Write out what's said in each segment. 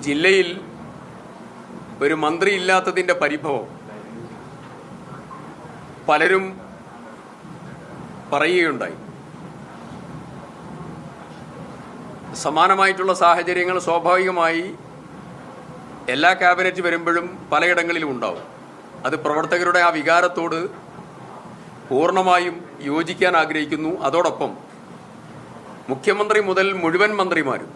ജില്ലയിൽ ഒരു മന്ത്രി ഇല്ലാത്തതിൻ്റെ പരിഭവം പലരും പറയുകയുണ്ടായി. സമാനമായിട്ടുള്ള സാഹചര്യങ്ങൾ സ്വാഭാവികമായി എല്ലാ ക്യാബിനറ്റ് വരുമ്പോഴും പലയിടങ്ങളിലും ഉണ്ടാവും. അത് പ്രവർത്തകരുടെ ആ വികാരത്തോട് പൂർണ്ണമായും യോജിക്കാൻ ആഗ്രഹിക്കുന്നു. അതോടൊപ്പം മുഖ്യമന്ത്രി മുതൽ മുഴുവൻ മന്ത്രിമാരും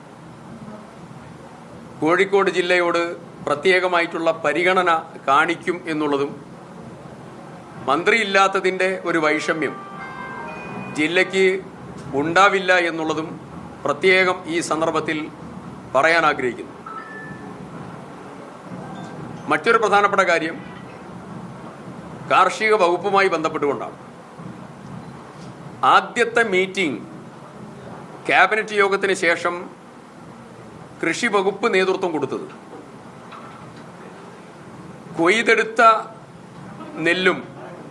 കോഴിക്കോട് ജില്ലയോട് പ്രത്യേകമായിട്ടുള്ള പരിഗണന കാണിക്കും എന്നുള്ളതും മന്ത്രിയില്ലാത്തതിൻ്റെ ഒരു വൈഷമ്യം ജില്ലയ്ക്ക് ഉണ്ടാവില്ല എന്നുള്ളതും പ്രത്യേകം ഈ സന്ദർഭത്തിൽ പറയാൻ ആഗ്രഹിക്കുന്നു. മറ്റൊരു പ്രധാനപ്പെട്ട കാര്യം കാർഷിക വകുപ്പുമായി ബന്ധപ്പെട്ടുകൊണ്ടാണ്. ആദ്യത്തെ മീറ്റിംഗ് ക്യാബിനറ്റ് യോഗത്തിന് ശേഷം കൃഷി വകുപ്പ് നേതൃത്വം കൊടുത്തത് കൊയ്തെടുത്ത നെല്ലും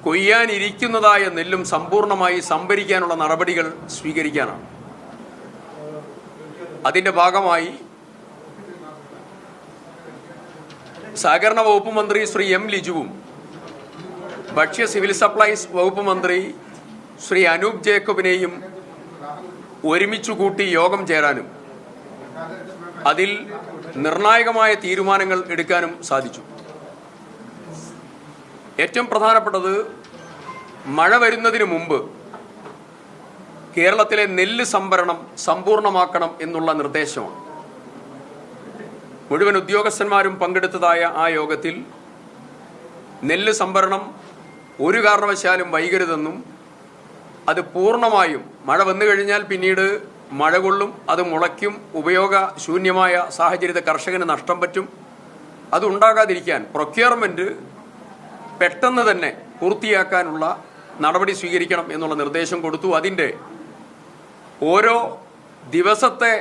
കൊയ്യാനിരിക്കുന്നതായ നെല്ലും സമ്പൂർണ്ണമായി സംഭരിക്കാനുള്ള നടപടികൾ സ്വീകരിക്കാനാണ്. അതിൻ്റെ ഭാഗമായി സഹകരണ വകുപ്പ് മന്ത്രി ശ്രീ എം ലിജുവും ഭക്ഷ്യ സിവിൽ സപ്ലൈസ് വകുപ്പ് മന്ത്രി ശ്രീ അനൂപ് ജേക്കബിനെയും ഒരുമിച്ചു കൂട്ടി യോഗം ചേരാനും അതിൽ നിർണായകമായ തീരുമാനങ്ങൾ എടുക്കാനും സാധിച്ചു. ഏറ്റവും പ്രധാനപ്പെട്ടത് മഴ വരുന്നതിന് മുമ്പ് കേരളത്തിലെ നെല്ല് സംഭരണം സമ്പൂർണ്ണമാക്കണം എന്നുള്ള നിർദ്ദേശമാണ്. മുഴുവൻ ഉദ്യോഗസ്ഥന്മാരും പങ്കെടുത്തതായ ആ യോഗത്തിൽ നെല്ല് സംഭരണം ഒരു കാരണവശാലും വൈകരുതെന്നും അത് പൂർണ്ണമായും മഴ വന്നു കഴിഞ്ഞാൽ പിന്നീട് മഴ കൊള്ളും, അത് മുളയ്ക്കും, ഉപയോഗശൂന്യമായ സാഹചര്യത്തിൽ കർഷകന് നഷ്ടം പറ്റും, അതുണ്ടാകാതിരിക്കാൻ പ്രൊക്യൂർമെൻറ്റ് പെട്ടെന്ന് തന്നെ പൂർത്തിയാക്കാനുള്ള നടപടി സ്വീകരിക്കണം എന്നുള്ള നിർദ്ദേശം കൊടുത്തു. അതിൻ്റെ ഓരോ ദിവസത്തെ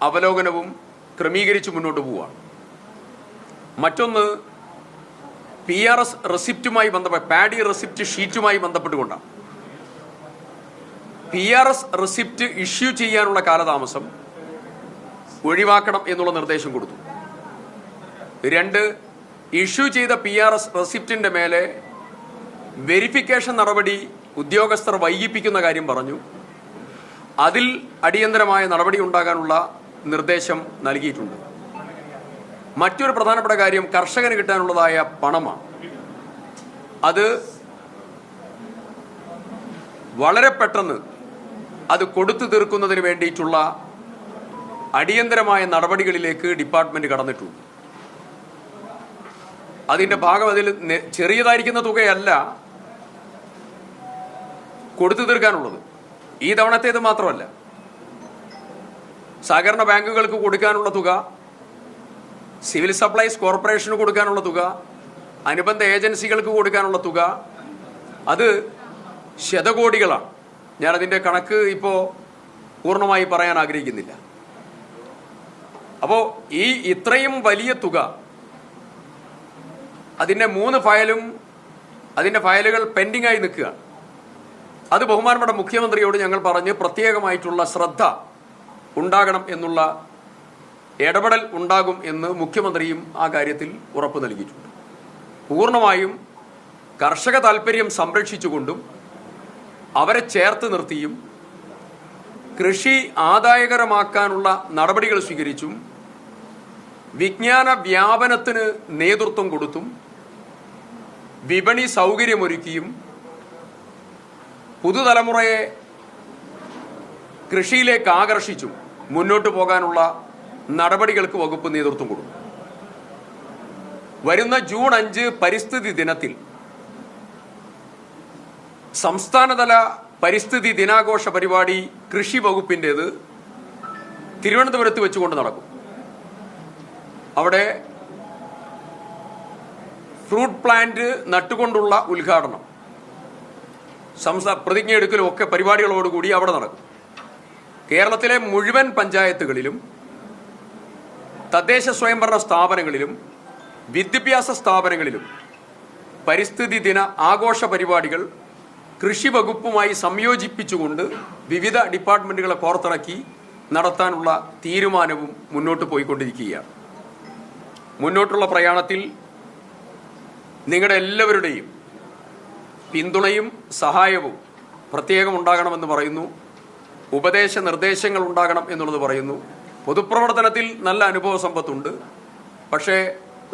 അവലോകനവും ക്രമീകരിച്ച് മുന്നോട്ട് പോവുകയാണ്. മറ്റൊന്ന് PRS റെസിപ്റ്റുമായി ബന്ധപ്പെട്ട് പാഡി റെസിപ്റ്റ് ഷീറ്റുമായി ബന്ധപ്പെട്ടുകൊണ്ടാണ്. PRS റെസിപ്റ്റ് ഇഷ്യൂ ചെയ്യാനുള്ള കാലതാമസം ഒഴിവാക്കണം എന്നുള്ള നിർദ്ദേശം കൊടുത്തു. 2, ഇഷ്യൂ ചെയ്ത PRS റെസിപ്റ്റിൻ്റെ മേലെ വെരിഫിക്കേഷൻ നടപടി ഉദ്യോഗസ്ഥർ വൈകിപ്പിക്കുന്ന കാര്യം പറഞ്ഞു. അതിൽ അടിയന്തരമായ നടപടി ഉണ്ടാകാനുള്ള നിർദ്ദേശം നൽകിയിട്ടുണ്ട്. മറ്റൊരു പ്രധാനപ്പെട്ട കാര്യം കർഷകന് കിട്ടാനുള്ളതായ പണമാണ്. അത് വളരെ പെട്ടെന്ന് അത് കൊടുത്തു തീർക്കുന്നതിന് വേണ്ടിയിട്ടുള്ള അടിയന്തരമായ നടപടികളിലേക്ക് ഡിപ്പാർട്ട്മെന്റ് കടന്നിട്ടുണ്ട്. അതിൻ്റെ ഭാഗം അതിൽ ചെറിയതായിരിക്കുന്ന തുകയല്ല കൊടുത്തു തീർക്കാനുള്ളത്. ഈ തവണത്തേത് മാത്രമല്ല, സഹകരണ ബാങ്കുകൾക്ക് കൊടുക്കാനുള്ള തുക, സിവിൽ സപ്ലൈസ് കോർപ്പറേഷന് കൊടുക്കാനുള്ള തുക, അനുബന്ധ ഏജൻസികൾക്ക് കൊടുക്കാനുള്ള തുക, അത് ശതകോടികളാണ്. ഞാനതിൻ്റെ കണക്ക് ഇപ്പോൾ പൂർണ്ണമായി പറയാൻ ആഗ്രഹിക്കുന്നില്ല. അപ്പോൾ ഈ ഇത്രയും വലിയ തുക അതിൻ്റെ 3 ഫയലും അതിൻ്റെ ഫയലുകൾ പെൻഡിംഗ് ആയി നിൽക്കുകയാണ്. അത് ബഹുമാനപ്പെട്ട മുഖ്യമന്ത്രിയോട് ഞങ്ങൾ പറഞ്ഞ് പ്രത്യേകമായിട്ടുള്ള ശ്രദ്ധ ഉണ്ടാകണം എന്നുള്ള ഇടപെടൽ ഉണ്ടാകും എന്ന് മുഖ്യമന്ത്രിയും ആ കാര്യത്തിൽ ഉറപ്പ് നൽകിയിട്ടുണ്ട്. പൂർണ്ണമായും കർഷക താൽപ്പര്യം സംരക്ഷിച്ചുകൊണ്ടും അവരെ ചേർത്ത് നിർത്തിയും കൃഷി ആദായകരമാക്കാനുള്ള നടപടികൾ സ്വീകരിച്ചും വിജ്ഞാന വ്യാപനത്തിന് നേതൃത്വം കൊടുത്തും വിപണി സൗകര്യമൊരുക്കിയും പുതുതലമുറയെ കൃഷിയിലേക്ക് ആകർഷിച്ചും മുന്നോട്ട് പോകാനുള്ള നടപടികൾക്ക് വകുപ്പ് നേതൃത്വം കൊടുക്കും. വരുന്ന ജൂൺ 5 പരിസ്ഥിതി ദിനത്തിൽ സംസ്ഥാനതല പരിസ്ഥിതി ദിനാഘോഷ പരിപാടി കൃഷി വകുപ്പിൻ്റേത് തിരുവനന്തപുരത്ത് വെച്ചുകൊണ്ട് നടക്കും. അവിടെ ഫ്രൂട്ട് പ്ലാന്റ് നട്ടുകൊണ്ടുള്ള ഉദ്ഘാടനം, പ്രതിജ്ഞയെടുക്കലും ഒക്കെ പരിപാടികളോടുകൂടി അവിടെ നടക്കും. കേരളത്തിലെ മുഴുവൻ പഞ്ചായത്തുകളിലും തദ്ദേശ സ്വയംഭരണ സ്ഥാപനങ്ങളിലും വിദ്യാഭ്യാസ സ്ഥാപനങ്ങളിലും പരിസ്ഥിതി ദിന ആഘോഷ പരിപാടികൾ കൃഷി വകുപ്പുമായി സംയോജിപ്പിച്ചുകൊണ്ട് വിവിധ ഡിപ്പാർട്ട്മെന്റുകളെ കോർത്തിണക്കി നടത്താനുള്ള തീരുമാനവും മുന്നോട്ട് പോയിക്കൊണ്ടിരിക്കുകയാണ്. മുന്നോട്ടുള്ള പ്രയാണത്തിൽ നിങ്ങളുടെ എല്ലാവരുടെയും പിന്തുണയും സഹായവും പ്രത്യേകം ഉണ്ടാകണമെന്ന് പറയുന്നു. ഉപദേശ നിർദ്ദേശങ്ങൾ ഉണ്ടാകണം എന്നുള്ളത് പറയുന്നു. പൊതുപ്രവർത്തനത്തിൽ നല്ല അനുഭവ സമ്പത്തുണ്ട്. പക്ഷേ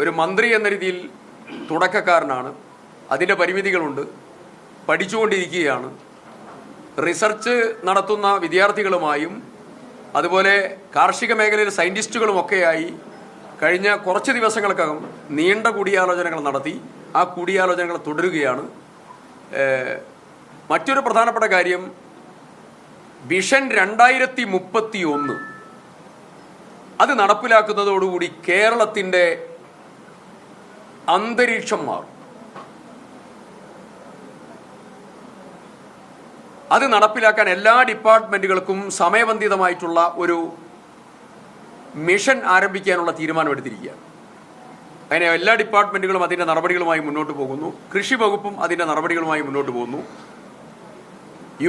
ഒരു മന്ത്രി എന്ന രീതിയിൽ തുടക്കക്കാരനാണ്. അതിൻ്റെ പരിമിതികളുണ്ട്. പഠിച്ചുകൊണ്ടിരിക്കുകയാണ്. റിസർച്ച് നടത്തുന്ന വിദ്യാർത്ഥികളുമായും അതുപോലെ കാർഷിക മേഖലയിലെ സയൻറ്റിസ്റ്റുകളുമൊക്കെയായി കഴിഞ്ഞ കുറച്ച് ദിവസങ്ങൾക്കകം നീണ്ട കൂടിയാലോചനകൾ നടത്തി. ആ കൂടിയാലോചനകൾ തുടരുകയാണ്. മറ്റൊരു പ്രധാനപ്പെട്ട കാര്യം, വിഷൻ 2031 അത് നടപ്പിലാക്കുന്നതോടുകൂടി കേരളത്തിൻ്റെ അന്തരീക്ഷം മാറും. അത് നടപ്പിലാക്കാൻ എല്ലാ ഡിപ്പാർട്ട്മെൻറ്റുകൾക്കും സമയബന്ധിതമായിട്ടുള്ള ഒരു മിഷൻ ആരംഭിക്കാനുള്ള തീരുമാനമെടുത്തിരിക്കുകയാണ്. അങ്ങനെ എല്ലാ ഡിപ്പാർട്ട്മെൻറ്റുകളും അതിൻ്റെ നടപടികളുമായി മുന്നോട്ട് പോകുന്നു. കൃഷി വകുപ്പും അതിൻ്റെ നടപടികളുമായി മുന്നോട്ട് പോകുന്നു.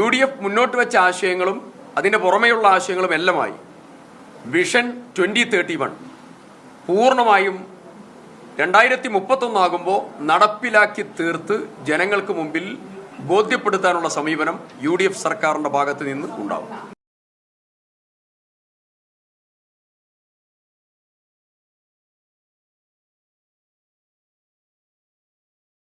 UDF മുന്നോട്ട് വെച്ച ആശയങ്ങളും അതിൻ്റെ പുറമെയുള്ള ആശയങ്ങളും എല്ലാമായി വിഷൻ 2031 പൂർണ്ണമായും 2031 ആകുമ്പോൾ നടപ്പിലാക്കി തീർത്ത് ജനങ്ങൾക്ക് മുമ്പിൽ ബോധ്യപ്പെടുത്താനുള്ള സമീപനം UDF സർക്കാരിൻ്റെ ഭാഗത്ത് നിന്ന് ഉണ്ടാവും.